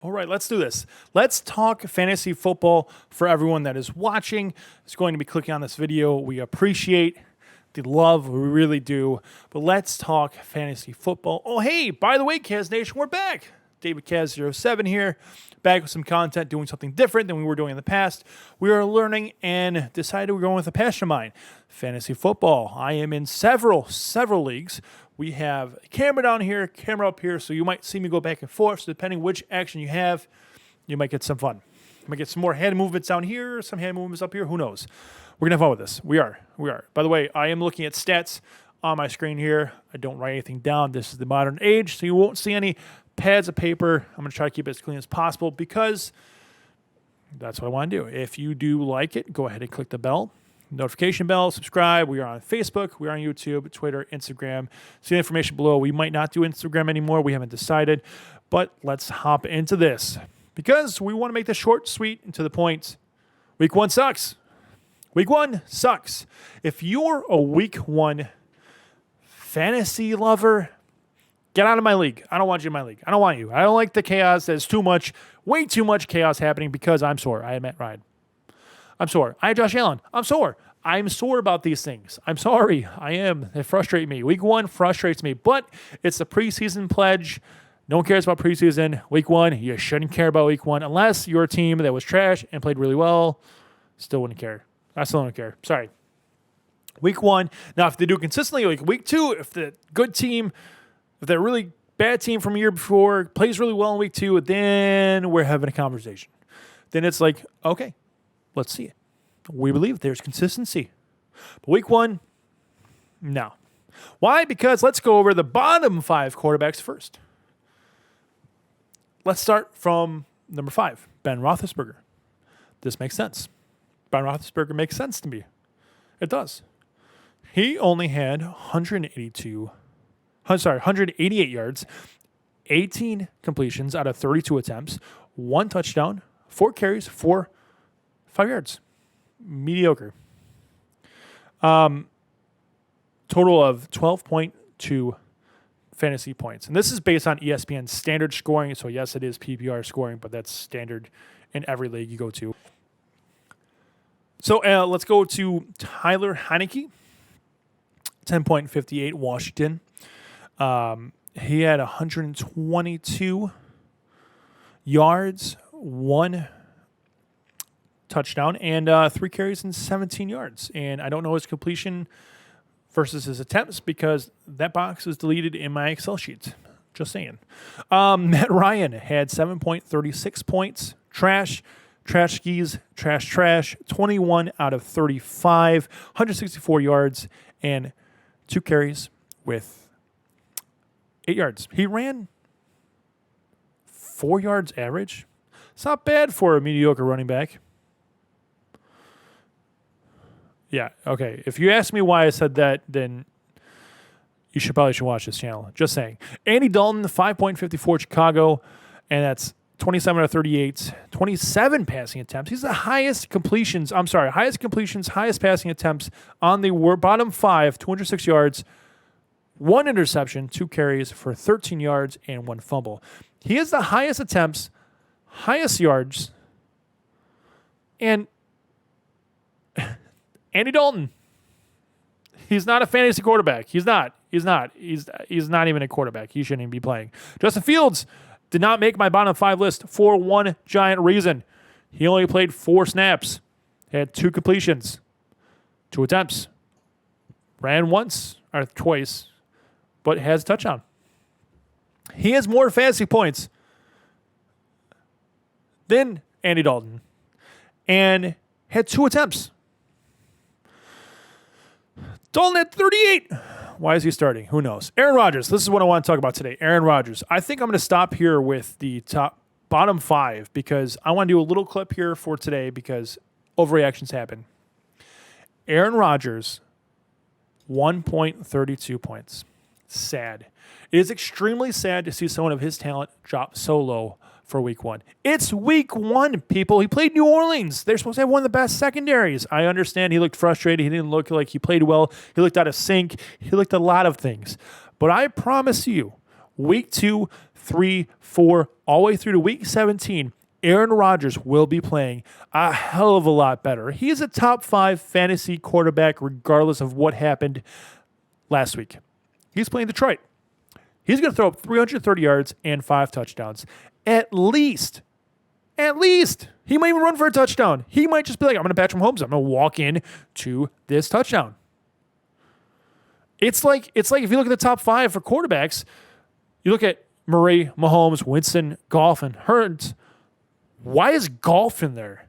All right, let's do this. Let's talk fantasy football for everyone that is watching. Is going to be clicking on this video. We appreciate the love, we really do. But let's talk fantasy football. Oh, hey, by the way, Kaz Nation, we're back. David Kaz07 here, back with some content, doing something different than we were doing in the past. We are learning and decided we're going with a passion of mine, fantasy football. I am in several leagues. We have a camera down here, camera up here, so you might see me go back and forth. So depending which action you have, you might get some fun. You might get some more hand movements down here, some hand movements up here. Who knows? We're going to have fun with this. We are. By the way, I am looking at stats on my screen here. I don't write anything down. This is the modern age, so you won't see any pads of paper. I'm going to try to keep it as clean as possible because that's what I want to do. If you do like it, go ahead and click the bell. Notification bell, subscribe. We are on Facebook, we are on YouTube, Twitter, Instagram. See the information below. We might not do Instagram anymore. We haven't decided, but let's hop into this because we want to make this short, sweet, and to the point. Week 1 sucks. Week 1 sucks. If you're a week 1 fantasy lover, get out of my league. I don't want you in my league. I don't want you. I don't like the chaos. There's too much, way too much chaos happening because I'm sore. I am Matt Ryan. I'm sore. I am Josh Allen. I'm sore. I'm sore about these things. I'm sorry. I am. They frustrate me. Week 1 frustrates me, but it's the preseason pledge. No one cares about preseason. Week 1, you shouldn't care about week 1 unless you're a team that was trash and played really well. Still wouldn't care. I still don't care. Sorry. Week 1. Now, if they do consistently, like week 2, if the good team, if they're really bad team from a year before plays really well in week 2, then we're having a conversation. Then it's like, okay. Let's see it. We believe there's consistency. But week 1, no. Why? Because let's go over the bottom 5 quarterbacks first. Let's start from number 5, Ben Roethlisberger. This makes sense. Ben Roethlisberger makes sense to me. It does. He only had 188 yards, 18 completions out of 32 attempts, 1 touchdown, 4 carries, 5 yards. Mediocre. Total of 12.2 fantasy points. And this is based on ESPN's standard scoring. So, yes, it is PPR scoring, but that's standard in every league you go to. So, let's go to Tyler Heineke, 10.58 Washington. He had 122 yards, 1 touchdown, and 3 carries and 17 yards. And I don't know his completion versus his attempts because that box is deleted in my Excel sheet. Just saying. Matt Ryan had 7.36 points. Trash skis, trash. 21 out of 35, 164 yards, and 2 carries with 8 yards. He ran 4 yards average. It's not bad for a mediocre running back. Yeah, okay. If you ask me why I said that, then you should watch this channel. Just saying. Andy Dalton, 5.54 Chicago, and that's 27 out of 38, 27 passing attempts. He's the highest completions, highest passing attempts on the bottom 5, 206 yards, 1 interception, 2 carries for 13 yards, and 1 fumble. He has the highest attempts, highest yards, and Andy Dalton. He's not a fantasy quarterback. He's not even a quarterback. He shouldn't even be playing. Justin Fields did not make my bottom 5 list for one giant reason. He only played 4 snaps. Had 2 completions, 2 attempts. Ran once or twice, but has a touchdown. He has more fantasy points than Andy Dalton and had 2 attempts. Dalton at 38. Why is he starting? Who knows? Aaron Rodgers. This is what I want to talk about today. Aaron Rodgers. I think I'm going to stop here with the bottom 5 because I want to do a little clip here for today because overreactions happen. Aaron Rodgers, 1.32 points. Sad. It is extremely sad to see someone of his talent drop so low for week 1. It's week 1, people. He played New Orleans. They're supposed to have one of the best secondaries. I understand he looked frustrated. He didn't look like he played well. He looked out of sync. He looked a lot of things. But I promise you, week 2, 3, 4, all the way through to week 17, Aaron Rodgers will be playing a hell of a lot better. He is a top 5 fantasy quarterback regardless of what happened last week. He's playing Detroit. He's going to throw up 330 yards and 5 touchdowns. At least. He might even run for a touchdown. He might just be like, I'm going to Patrick Mahomes. I'm going to walk in to this touchdown. It's like if you look at the top 5 for quarterbacks, you look at Murray, Mahomes, Winston, Goff, and Hurts. Why is Goff in there?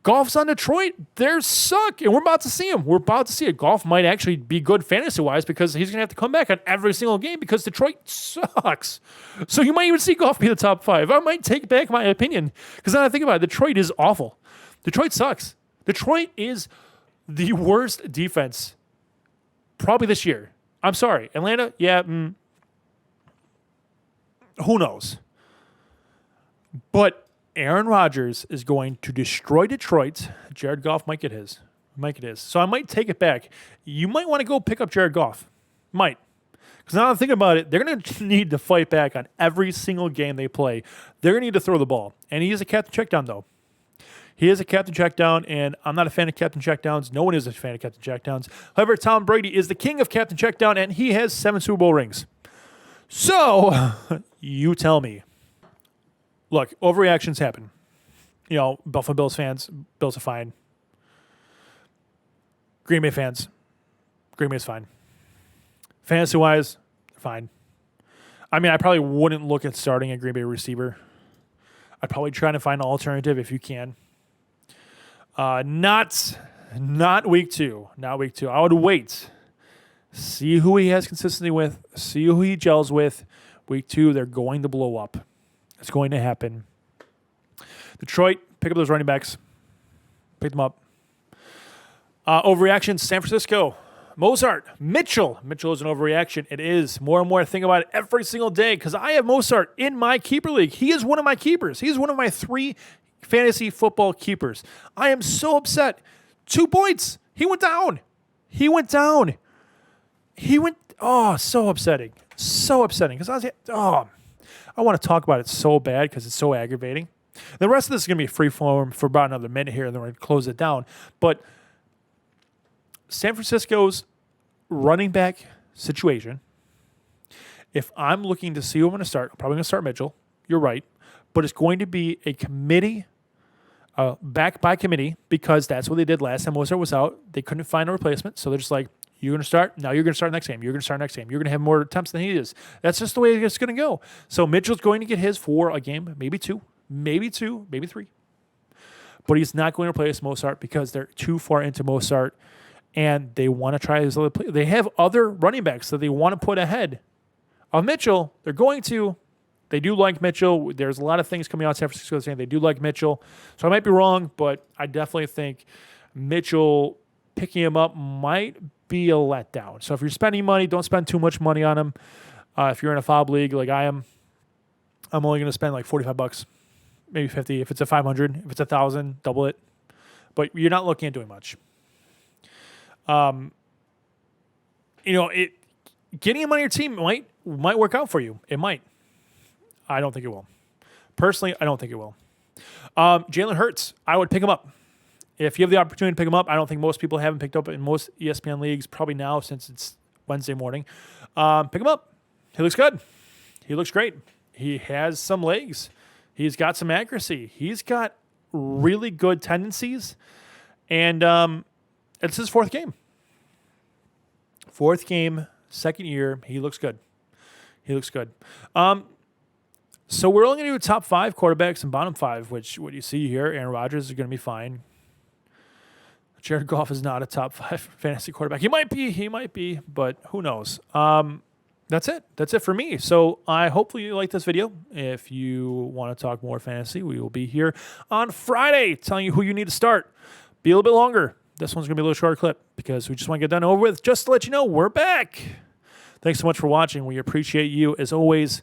Goff's on Detroit. They suck, and we're about to see him. We're about to see it. Goff might actually be good fantasy-wise because he's going to have to come back on every single game because Detroit sucks. So you might even see Goff be the top 5. I might take back my opinion because then I think about it. Detroit is awful. Detroit sucks. Detroit is the worst defense probably this year. I'm sorry. Atlanta, yeah, who knows? But Aaron Rodgers is going to destroy Detroit. Jared Goff might get his. So I might take it back. You might want to go pick up Jared Goff. Might. Because now I'm thinking about it, they're going to need to fight back on every single game they play. They're going to need to throw the ball. And he is a captain checkdown, though. He is a captain checkdown, and I'm not a fan of captain checkdowns. No one is a fan of captain checkdowns. However, Tom Brady is the king of captain checkdown, and he has 7 Super Bowl rings. So, you tell me. Look, overreactions happen. Buffalo Bills fans, Bills are fine. Green Bay fans, Green Bay's fine. Fantasy-wise, fine. I mean, I probably wouldn't look at starting a Green Bay receiver. I'd probably try to find an alternative if you can. Not week 2. Not week 2. I would wait. See who he has consistency with. See who he gels with. Week 2, they're going to blow up. It's going to happen. Detroit, pick up those running backs. Pick them up. Overreaction, San Francisco. Mostert, Mitchell. Mitchell is an overreaction. It is. More and more I think about it every single day because I have Mostert in my keeper league. He is one of my keepers. He's one of my 3 fantasy football keepers. I am so upset. 2 points. He went down. So upsetting. So upsetting because I want to talk about it so bad because it's so aggravating. The rest of this is going to be free form for about another minute here, and then we're going to close it down. But San Francisco's running back situation, if I'm looking to see who I'm going to start, I'm probably going to start Mitchell. You're right. But it's going to be a committee, back by committee, because that's what they did last time Mostert was out. They couldn't find a replacement, so they're just like, you're going to start. Now you're going to start next game. You're going to start next game. You're going to have more attempts than he is. That's just the way it's going to go. So Mitchell's going to get his for a game, maybe 2, maybe 3. But he's not going to replace Mostert because they're too far into Mostert, and they want to try his other play. They have other running backs that they want to put ahead of Mitchell. They're going to. They do like Mitchell. There's a lot of things coming out of San Francisco saying they do like Mitchell. So I might be wrong, but I definitely think Mitchell picking him up might be a letdown. So if you're spending money, don't spend too much money on him. If you're in a FOB league like I am, I'm only going to spend like $45, maybe 50. If it's a 500, if it's 1,000, double it. But you're not looking at doing much. Getting him on your team might work out for you. It might. I don't think it will. Personally, I don't think it will. Jalen Hurts, I would pick him up. If you have the opportunity to pick him up, I don't think most people haven't picked up in most ESPN leagues, probably now since it's Wednesday morning. Pick him up. He looks good. He looks great. He has some legs. He's got some accuracy. He's got really good tendencies. And it's his 4th game. 4th game, 2nd year. He looks good. So we're only going to do top 5 quarterbacks and bottom 5, which what you see here, Aaron Rodgers is going to be fine. Jared Goff is not a top 5 fantasy quarterback. He might be, but who knows? That's it. That's it for me. So I hopefully you like this video. If you want to talk more fantasy, we will be here on Friday telling you who you need to start. Be a little bit longer. This one's going to be a little shorter clip because we just want to get done over with. Just to let you know, we're back. Thanks so much for watching. We appreciate you. As always,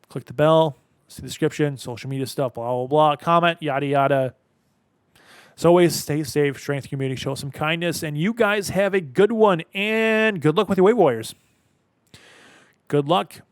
click the bell. See the description, social media stuff, blah, blah, blah, comment, yada, yada. As always, stay safe, strength community, show some kindness, and you guys have a good one, and good luck with your waiver wires. Good luck.